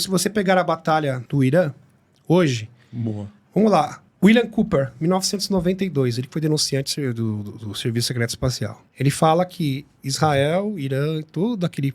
Se você pegar a batalha do Irã, hoje, Boa. vamos lá. William Cooper, 1992, ele foi denunciante do Serviço Secreto Espacial. Ele fala que Israel, Irã, todo aquele...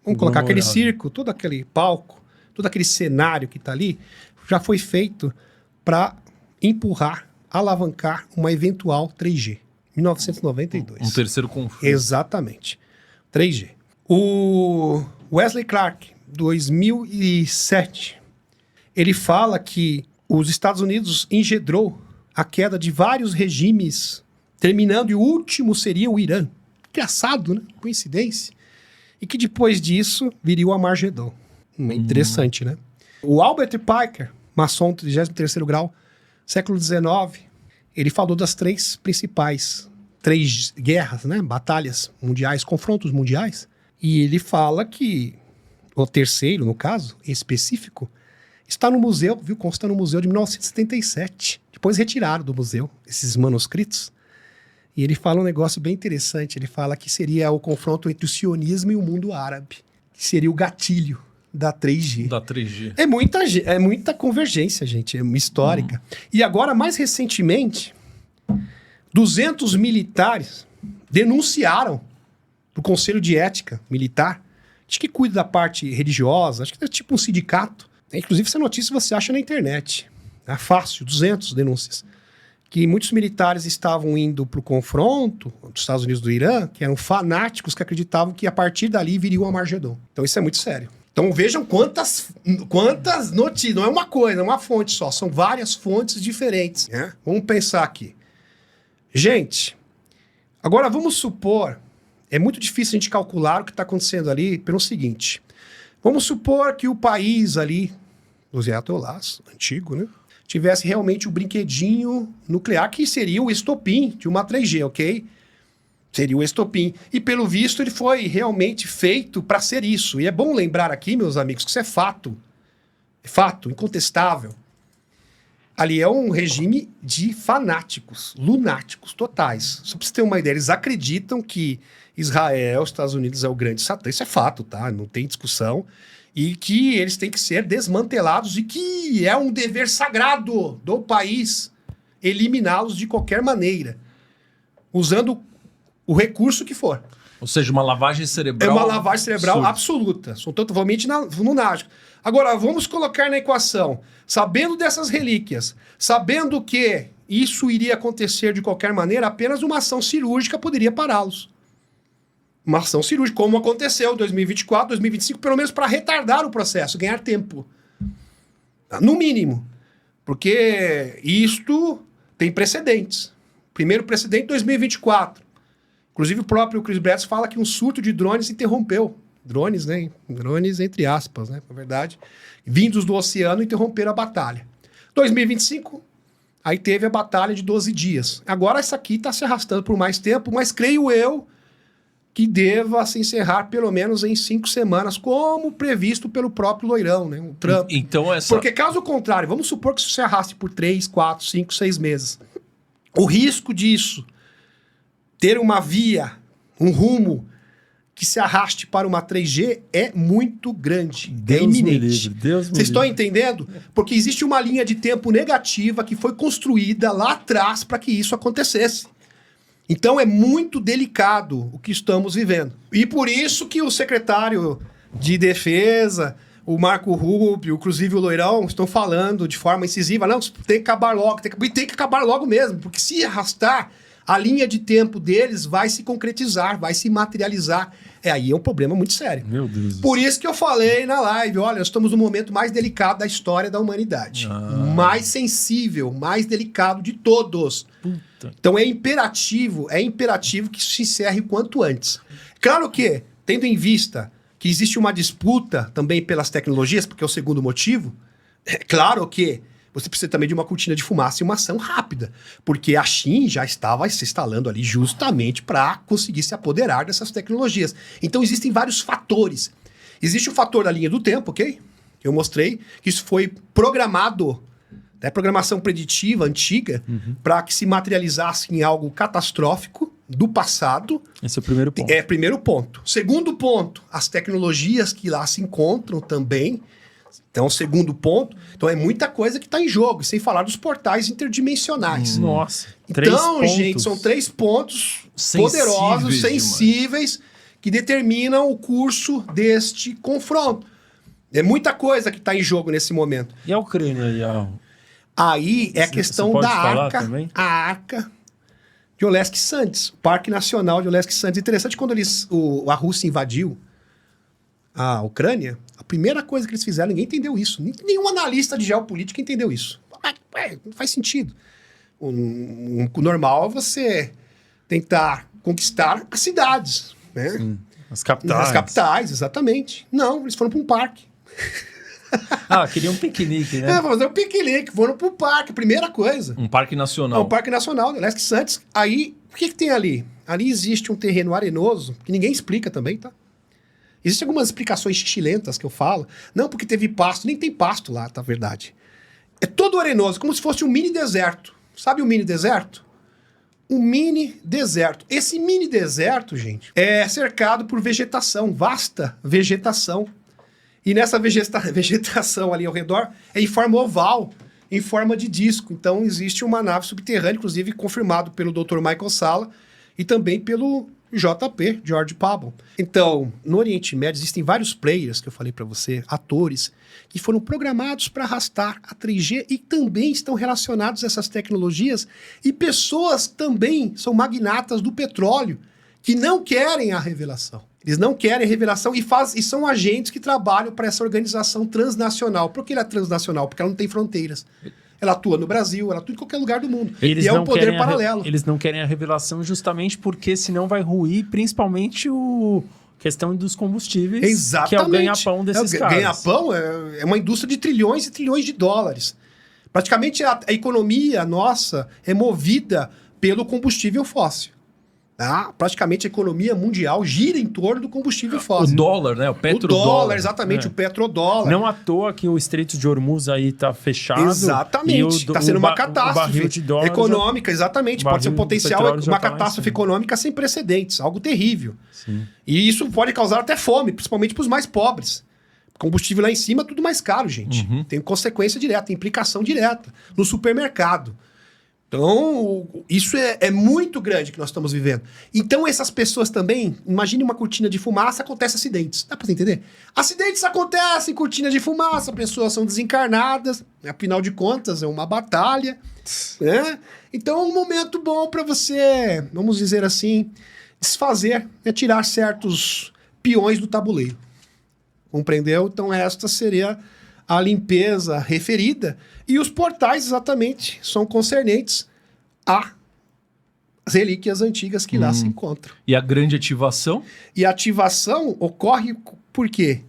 Vamos colocar aquele circo, todo aquele palco, todo aquele cenário que está ali, já foi feito para empurrar, alavancar uma eventual 3G. 1992. Um terceiro conflito. Exatamente. 3G. O Wesley Clark, 2007, ele fala que os Estados Unidos engendrou a queda de vários regimes, terminando, e o último seria o Irã. Engraçado, né? Coincidência. E que depois disso viria o Armagedon. Interessante, né? O Albert Parker, maçom 33º grau, século XIX, ele falou das três guerras, né? Batalhas mundiais, confrontos mundiais. E ele fala que o terceiro, no caso, em específico, está no museu, viu? Consta no museu de 1977. Depois retiraram do museu esses manuscritos. E ele fala um negócio bem interessante. Ele fala que seria o confronto entre o sionismo e o mundo árabe. Que seria o gatilho da 3G. Da 3G. É muita convergência, gente. É histórica. E agora, mais recentemente, 200 militares denunciaram para o Conselho de Ética Militar, acho que cuida da parte religiosa, acho que é tipo um sindicato. Inclusive, essa notícia você acha na internet. É fácil, 200 denúncias. Que muitos militares estavam indo para o confronto dos Estados Unidos do Irã, que eram fanáticos que acreditavam que a partir dali viria o Armagedon. Então isso é muito sério. Então vejam quantas notícias, não é uma coisa, é uma fonte só, são várias fontes diferentes. Né? Vamos pensar aqui. Gente, agora vamos supor, é muito difícil a gente calcular o que está acontecendo ali pelo seguinte. Vamos supor que o país ali, dos Ayatollahs, antigo, né? Tivesse realmente o brinquedinho nuclear, que seria o estopim de uma 3G, ok? Seria o estopim. E, pelo visto, ele foi realmente feito para ser isso. E é bom lembrar aqui, meus amigos, que isso é fato. É fato, incontestável. Ali é um regime de fanáticos, lunáticos totais. Só para você ter uma ideia, eles acreditam que Israel, Estados Unidos é o grande satã. Isso é fato, tá? Não tem discussão. E que eles têm que ser desmantelados e que é um dever sagrado do país eliminá-los de qualquer maneira, usando o recurso que for. Ou seja, uma lavagem cerebral. É uma lavagem cerebral absoluta. São totalmente lunáticos. Agora, vamos colocar na equação, sabendo dessas relíquias, sabendo que isso iria acontecer de qualquer maneira, apenas uma ação cirúrgica poderia pará-los. Uma ação cirúrgica, como aconteceu em 2024, 2025, pelo menos para retardar o processo, ganhar tempo. No mínimo. Porque isto tem precedentes. Primeiro precedente, 2024. Inclusive o próprio Chris Bretz fala que um surto de drones interrompeu. Drones, né? Drones entre aspas, né? Na verdade. Vindos do oceano, interromperam a batalha. 2025, aí teve a batalha de 12 dias. Agora essa aqui está se arrastando por mais tempo, mas creio eu que deva se encerrar pelo menos em 5 semanas, como previsto pelo próprio loirão, né? O Trump. Então Porque caso contrário, vamos supor que isso se arraste por 3, 4, 5, 6 meses. O risco disso ter uma via, um rumo que se arraste para uma 3G é muito grande, é iminente. Vocês estão entendendo? Porque existe uma linha de tempo negativa que foi construída lá atrás para que isso acontecesse. Então é muito delicado o que estamos vivendo. E por isso que o secretário de Defesa, o Marco Rubio, inclusive o Loirão, estão falando de forma incisiva, não, tem que acabar logo, tem que acabar logo mesmo, porque se arrastar, a linha de tempo deles vai se concretizar, vai se materializar. Aí é um problema muito sério. Meu Deus. Por isso que eu falei na live, olha, nós estamos no momento mais delicado da história da humanidade. Mais sensível, mais delicado de todos. Puta. Então é imperativo que isso se encerre o quanto antes. Claro que, tendo em vista que existe uma disputa também pelas tecnologias, porque é o segundo motivo, é claro que você precisa também de uma cortina de fumaça e uma ação rápida, porque a China já estava se instalando ali justamente para conseguir se apoderar dessas tecnologias. Então existem vários fatores. Existe o fator da linha do tempo, ok? Eu mostrei que isso foi programado programação preditiva antiga, para que se materializasse em algo catastrófico do passado. Esse é o primeiro ponto. É, primeiro ponto. Segundo ponto, as tecnologias que lá se encontram também. Então, segundo ponto. Então, é muita coisa que está em jogo, sem falar dos portais interdimensionais. Nossa. Então, gente, são 3 pontos poderosos, sensíveis, que determinam o curso deste confronto. É muita coisa que está em jogo nesse momento. E a Ucrânia? Aí é a questão da arca, a arca de Olesk Sands, o Parque Nacional de Olesk Sands. Interessante, quando a Rússia invadiu a Ucrânia, a primeira coisa que eles fizeram, ninguém entendeu isso. Nenhum analista de geopolítica entendeu isso. Não faz sentido. O normal é você tentar conquistar as cidades, né? Sim, as capitais. As capitais, exatamente. Não, eles foram para um parque. Queria um piquenique, né? Fazer um piquenique, foram para o parque, primeira coisa. Um parque nacional. Um parque nacional, Olesk Sands. Aí, o que tem ali? Ali existe um terreno arenoso, que ninguém explica também, tá? Existem algumas explicações xixilentas que eu falo. Não, porque teve pasto. Nem tem pasto lá, tá? Verdade. É todo arenoso, como se fosse um mini deserto. Sabe um mini deserto? Um mini deserto. Esse mini deserto, gente, é cercado por vegetação, vasta vegetação. E nessa vegetação ali ao redor é em forma oval, em forma de disco. Então existe uma nave subterrânea, inclusive confirmado pelo Dr. Michael Salla e também pelo JP, George Pabon. Então, no Oriente Médio existem vários players, que eu falei para você, atores, que foram programados para arrastar a 3G e também estão relacionados a essas tecnologias, e pessoas também são magnatas do petróleo, que não querem a revelação. Eles não querem a revelação e são agentes que trabalham para essa organização transnacional. Por que ela é transnacional? Porque ela não tem fronteiras. Ela atua no Brasil, ela atua em qualquer lugar do mundo. Eles e é um poder paralelo. Eles não querem a revelação justamente porque senão vai ruir principalmente questão dos combustíveis. Exatamente. Que é o ganha-pão desses caras. Ganha-pão é uma indústria de trilhões e trilhões de dólares. Praticamente a economia nossa é movida pelo combustível fóssil. Tá? Praticamente a economia mundial gira em torno do combustível fóssil. O dólar, né? O petrodólar. O dólar, exatamente, o petrodólar. Não à toa que o Estreito de Hormuz aí tá fechado. Exatamente. Está sendo uma catástrofe econômica, exatamente. Pode ser um potencial, uma catástrofe econômica sem precedentes, algo terrível. Sim. E isso pode causar até fome, principalmente para os mais pobres. Combustível lá em cima é tudo mais caro, gente. Tem consequência direta, tem implicação direta no supermercado. Então, isso é muito grande que nós estamos vivendo. Então, essas pessoas também, imagine uma cortina de fumaça, acontece acidentes. Dá para você entender? Acidentes acontecem, cortina de fumaça, pessoas são desencarnadas, afinal de contas, é uma batalha. Né? Então, é um momento bom para você, vamos dizer assim, desfazer, tirar certos peões do tabuleiro. Compreendeu? Então, esta seria a limpeza referida, e os portais exatamente são concernentes às relíquias antigas que lá se encontram. E a grande ativação? E a ativação ocorre por quê?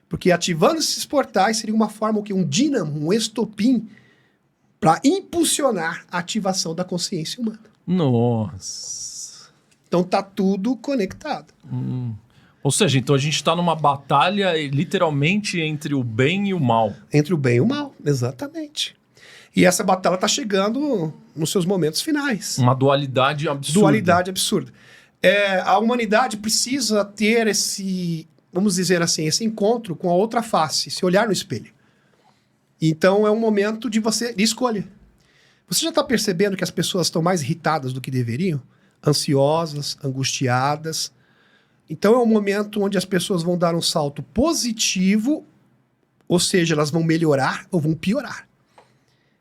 Porque ativando esses portais seria uma forma, um dínamo, um estopim para impulsionar a ativação da consciência humana. Nossa. Então tá tudo conectado. Ou seja, então a gente está numa batalha literalmente entre o bem e o mal. Entre o bem e o mal, exatamente. E essa batalha está chegando nos seus momentos finais. Uma dualidade absurda. Dualidade absurda. A humanidade precisa ter esse, vamos dizer assim, esse encontro com a outra face, se olhar no espelho. Então é um momento de escolha. Você já está percebendo que as pessoas estão mais irritadas do que deveriam? Ansiosas, angustiadas. Então é um momento onde as pessoas vão dar um salto positivo, ou seja, elas vão melhorar ou vão piorar.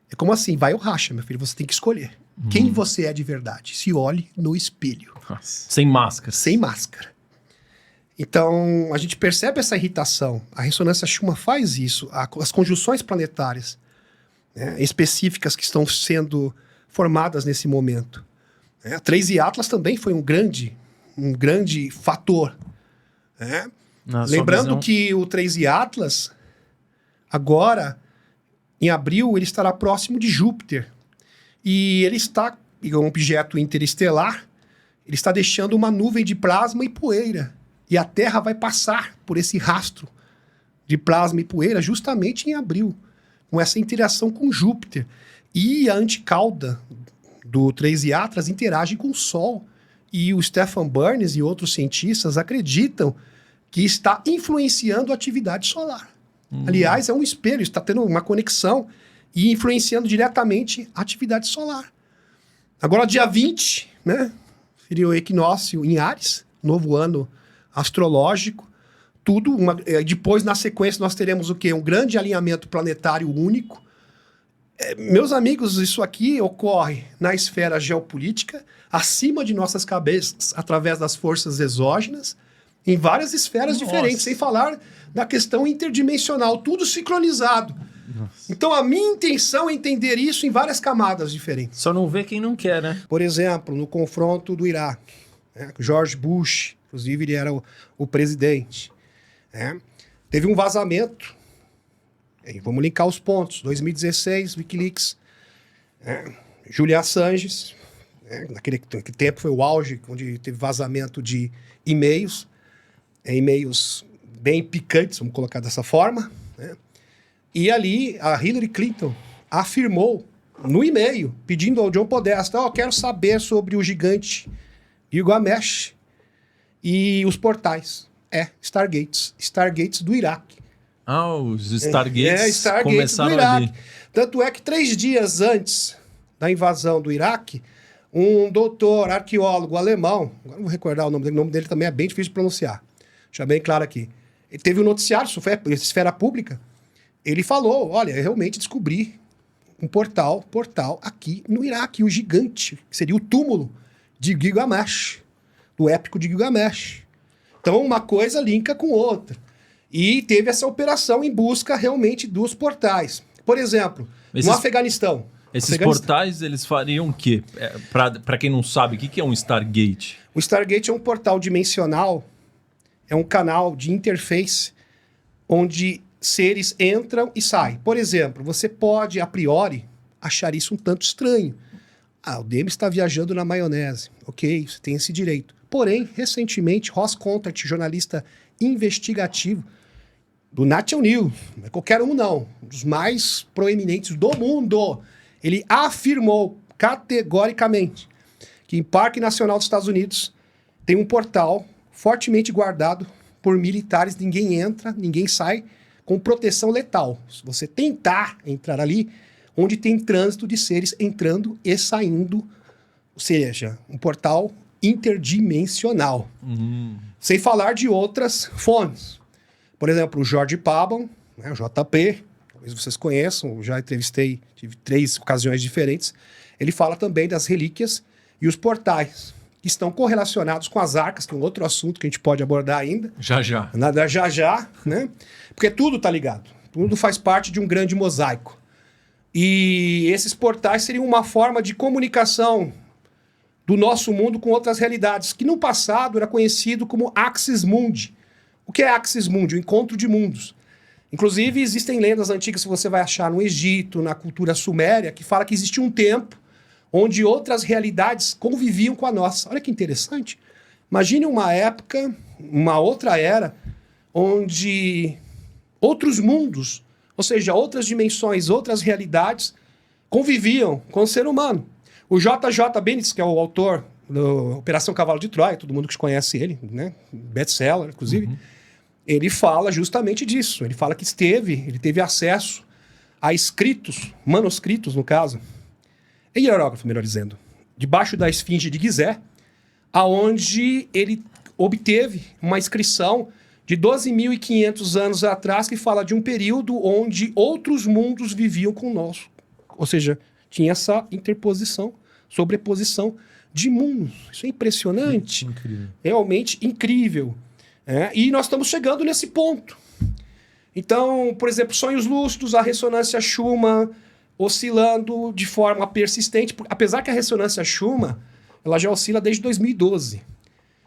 É como assim, vai ou racha, meu filho, você tem que escolher. Quem você é de verdade? Se olhe no espelho. Nossa. Sem máscara. Sem máscara. Então, a gente percebe essa irritação. A ressonância Schumann faz isso. As conjunções planetárias, né, específicas que estão sendo formadas nesse momento. A 3 Atlas também foi um grande fator. Né? Lembrando que o 3 Atlas, agora, em abril, ele estará próximo de Júpiter. E ele está, um objeto interestelar, ele está deixando uma nuvem de plasma e poeira. E a Terra vai passar por esse rastro de plasma e poeira justamente em abril. com essa interação com Júpiter. E a anticauda do 3I Atlas interage com o Sol. E o Stephen Burns e outros cientistas acreditam que está influenciando a atividade solar. Aliás, é um espelho, está tendo uma conexão e influenciando diretamente a atividade solar. Agora, dia 20, né? Seria o equinócio em Áries, novo ano astrológico. Depois, na sequência, nós teremos o quê? Um grande alinhamento planetário único. Meus amigos, isso aqui ocorre na esfera geopolítica, acima de nossas cabeças, através das forças exógenas, em várias esferas diferentes, sem falar da questão interdimensional, tudo sincronizado. Nossa. Então, a minha intenção é entender isso em várias camadas diferentes. Só não vê quem não quer, né? Por exemplo, no confronto do Iraque, George Bush, inclusive ele era o presidente, teve um vazamento. Vamos linkar os pontos. 2016, Wikileaks, Julian Assange, naquele tempo foi o auge, onde teve vazamento de e-mails, e-mails bem picantes, vamos colocar dessa forma. E ali a Hillary Clinton afirmou no e-mail, pedindo ao John Podesta, quero saber sobre o gigante Gilgamesh e os portais. Stargates do Iraque. Os Stargates, Stargates começaram do Iraque. ali. Tanto é que 3 dias antes da invasão do Iraque, um doutor arqueólogo alemão, agora não vou recordar o nome dele também é bem difícil de pronunciar, deixa bem claro aqui. Ele teve um noticiário, isso foi esfera pública, ele falou, olha, eu realmente descobri um portal aqui no Iraque, o gigante, que seria o túmulo de Gilgamesh, do épico de Gilgamesh. Então uma coisa linka com outra. E teve essa operação em busca realmente dos portais. Por exemplo, no Afeganistão. Esses portais, eles fariam o quê? Para quem não sabe, o que é um Stargate? O Stargate é um portal dimensional, é um canal de interface onde seres entram e saem. Por exemplo, você pode, a priori, achar isso um tanto estranho. O Demi está viajando na maionese. Ok, você tem esse direito. Porém, recentemente, Ross Contact, jornalista investigativo do National News, não é qualquer um não, um dos mais proeminentes do mundo, ele afirmou categoricamente que em Parque Nacional dos Estados Unidos tem um portal fortemente guardado por militares, ninguém entra, ninguém sai, com proteção letal. Se você tentar entrar ali, onde tem trânsito de seres entrando e saindo, ou seja, um portal interdimensional. Sem falar de outras fontes. Por exemplo, o George Pabon, o JP, talvez vocês conheçam, já entrevistei, tive 3 ocasiões diferentes. Ele fala também das relíquias e os portais, que estão correlacionados com as arcas, que é um outro assunto que a gente pode abordar ainda. Já. Já, né? Porque tudo está ligado. Tudo faz parte de um grande mosaico. E esses portais seriam uma forma de comunicação do nosso mundo com outras realidades, que no passado era conhecido como Axis Mundi. O que é Axis Mundi? O encontro de mundos. Inclusive, existem lendas antigas que você vai achar no Egito, na cultura suméria, que fala que existia um tempo onde outras realidades conviviam com a nossa. Olha que interessante. Imagine uma época, uma outra era, onde outros mundos, ou seja, outras dimensões, outras realidades, conviviam com o ser humano. O J.J. Benítez, que é o autor da Operação Cavalo de Troia, todo mundo que conhece ele, né? Best-seller, inclusive, ele fala justamente disso. Ele fala que ele teve acesso a escritos, manuscritos, no caso, em hierógrafo, melhor dizendo, debaixo da esfinge de Gizé, aonde ele obteve uma inscrição de 12.500 anos atrás que fala de um período onde outros mundos viviam conosco. Ou seja, tinha essa interposição, sobreposição de mundos. Isso é impressionante. Incrível. Realmente incrível. E nós estamos chegando nesse ponto. Então, por exemplo, sonhos lúcidos, a ressonância Schumann oscilando de forma persistente, apesar que a ressonância Schumann ela já oscila desde 2012.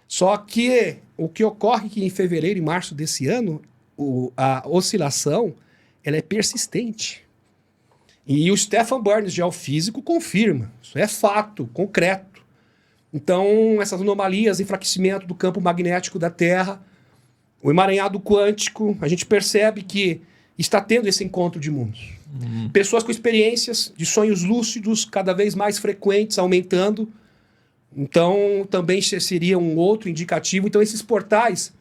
Só que o que ocorre é que em fevereiro e março desse ano, a oscilação ela é persistente. E o Stephen Burns, geofísico, confirma. Isso é fato, concreto. Então, essas anomalias, enfraquecimento do campo magnético da Terra, o emaranhado quântico, a gente percebe que está tendo esse encontro de mundos. Pessoas com experiências de sonhos lúcidos cada vez mais frequentes, aumentando. Então, também seria um outro indicativo. Então, esses portais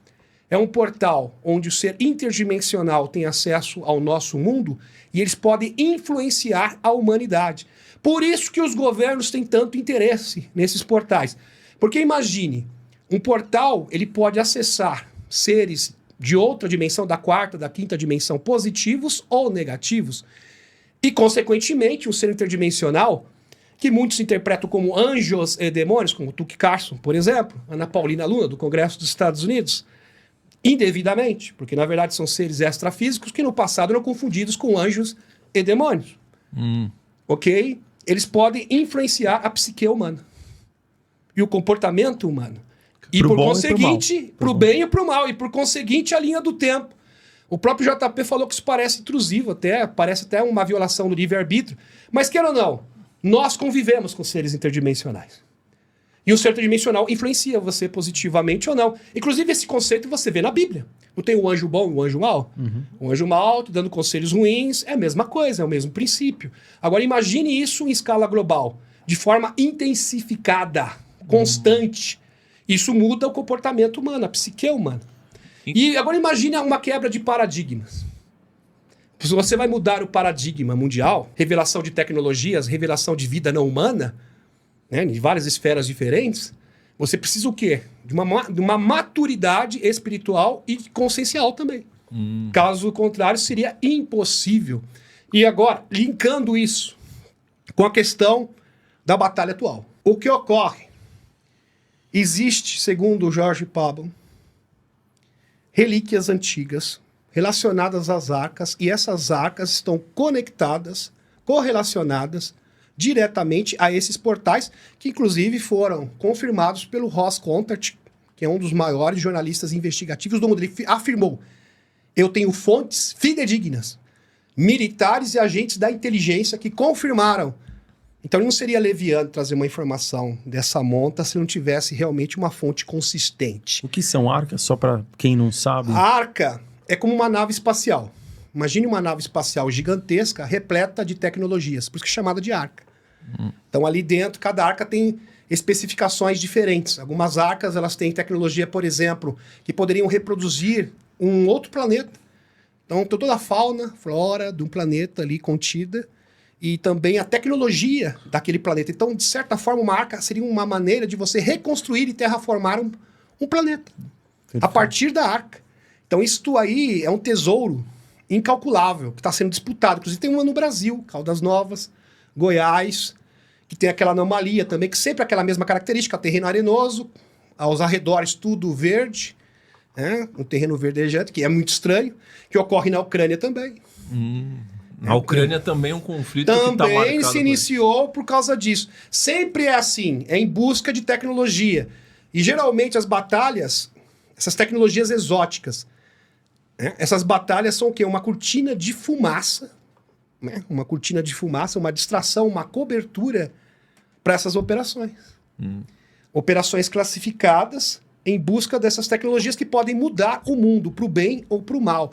é um portal onde o ser interdimensional tem acesso ao nosso mundo e eles podem influenciar a humanidade. Por isso que os governos têm tanto interesse nesses portais. Porque imagine, um portal ele pode acessar seres de outra dimensão, da quarta, da quinta dimensão, positivos ou negativos. E, consequentemente, um ser interdimensional, que muitos interpretam como anjos e demônios, como Tuck Carlson, por exemplo, Ana Paulina Luna, do Congresso dos Estados Unidos, indevidamente, porque, na verdade, são seres extrafísicos que, no passado, eram confundidos com anjos e demônios. Ok? Eles podem influenciar a psique humana e o comportamento humano. E, por conseguinte, para o bem e para o mal. E, por conseguinte, a linha do tempo. O próprio JP falou que isso parece intrusivo, parece até uma violação do livre-arbítrio. Mas, queira ou não, nós convivemos com seres interdimensionais. E o ser interdimensional influencia você positivamente ou não. Inclusive, esse conceito você vê na Bíblia. Não tem o anjo bom e o anjo mau? O anjo mau te dando conselhos ruins é a mesma coisa, é o mesmo princípio. Agora, imagine isso em escala global, de forma intensificada, constante. Isso muda o comportamento humano, a psique humana. E agora imagine uma quebra de paradigmas. Se você vai mudar o paradigma mundial, revelação de tecnologias, revelação de vida não humana, né, em várias esferas diferentes, você precisa o quê? De uma maturidade espiritual e consciencial também. Caso contrário, seria impossível. E agora, linkando isso com a questão da batalha atual. O que ocorre? Existe, segundo o Jorge Pablo, relíquias antigas relacionadas às arcas, e essas arcas estão conectadas, correlacionadas diretamente a esses portais, que inclusive foram confirmados pelo Ross Contart, que é um dos maiores jornalistas investigativos do mundo. Ele afirmou: eu tenho fontes fidedignas, militares e agentes da inteligência que confirmaram. Então não seria leviano trazer uma informação dessa monta se não tivesse realmente uma fonte consistente. O que são arcas, só para quem não sabe? A arca é como uma nave espacial. Imagine uma nave espacial gigantesca, repleta de tecnologias, por isso que é chamada de arca. Então ali dentro, cada arca tem especificações diferentes. Algumas arcas elas têm tecnologia, por exemplo, que poderiam reproduzir um outro planeta. Então toda a fauna, flora de um planeta ali contida, e também a tecnologia daquele planeta. Então, de certa forma, uma arca seria uma maneira de você reconstruir e terraformar um planeta. A partir da arca. Então, isto aí é um tesouro incalculável, que está sendo disputado. Inclusive, tem uma no Brasil, Caldas Novas, Goiás, que tem aquela anomalia também, que sempre é aquela mesma característica, terreno arenoso, aos arredores tudo verde, né? Um terreno verdejante, que é muito estranho, que ocorre na Ucrânia também. A Ucrânia também é um conflito que está marcado. Também se iniciou por causa disso. Sempre é assim, é em busca de tecnologia. E geralmente as batalhas, essas tecnologias exóticas, né? Essas batalhas são o quê? Uma cortina de fumaça, né? Uma cortina de fumaça, uma distração, uma cobertura para essas operações. Operações classificadas em busca dessas tecnologias que podem mudar o mundo para o bem ou para o mal.